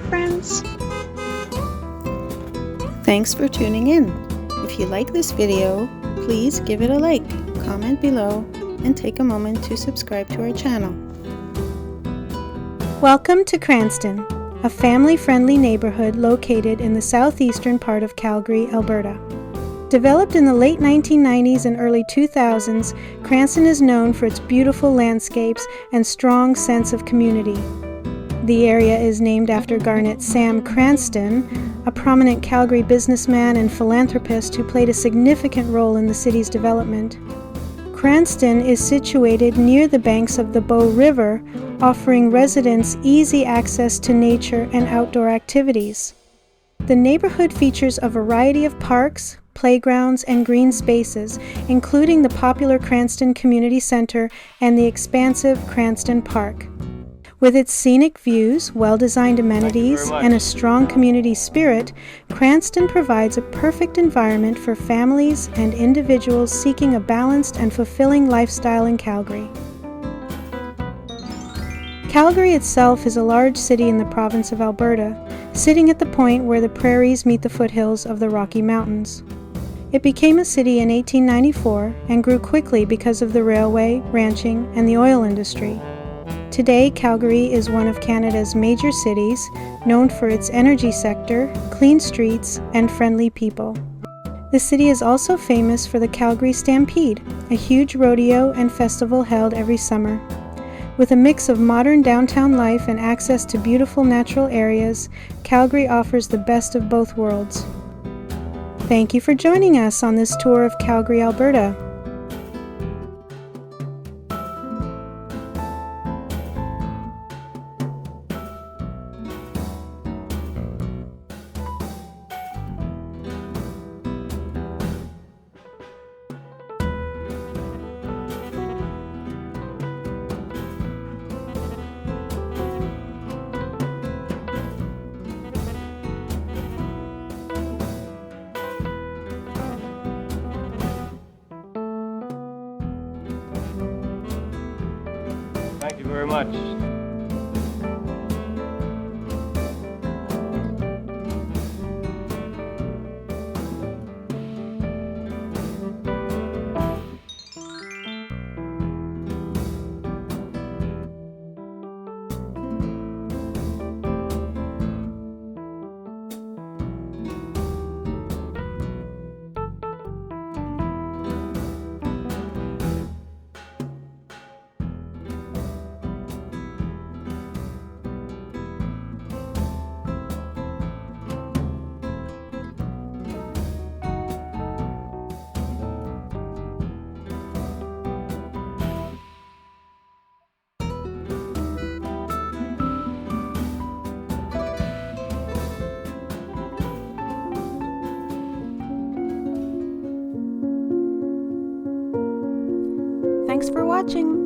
friends! Thanks for tuning in. If you like this video, please give it a like, comment below, and take a moment to subscribe to our channel. Welcome to Cranston, a family-friendly neighborhood located in the southeastern part of Calgary, Alberta. Developed in the late 1990s and early 2000s, Cranston is known for its beautiful landscapes and strong sense of community. The area is named after Garnet Sam Cranston, a prominent Calgary businessman and philanthropist who played a significant role in the city's development. Cranston is situated near the banks of the Bow River, offering residents easy access to nature and outdoor activities. The neighborhood features a variety of parks, playgrounds, and green spaces, including the popular Cranston Community Center and the expansive Cranston Park. With its scenic views, well-designed amenities, and a strong community spirit, Cranston provides a perfect environment for families and individuals seeking a balanced and fulfilling lifestyle in Calgary. Calgary itself is a large city in the province of Alberta, sitting at the point where the prairies meet the foothills of the Rocky Mountains. It became a city in 1894 and grew quickly because of the railway, ranching, and the oil industry. Today, Calgary is one of Canada's major cities, known for its energy sector, clean streets, and friendly people. The city is also famous for the Calgary Stampede, a huge rodeo and festival held every summer. With a mix of modern downtown life and access to beautiful natural areas, Calgary offers the best of both worlds. Thank you for joining us on this tour of Calgary, Alberta. Thank you very much. Thanks for watching.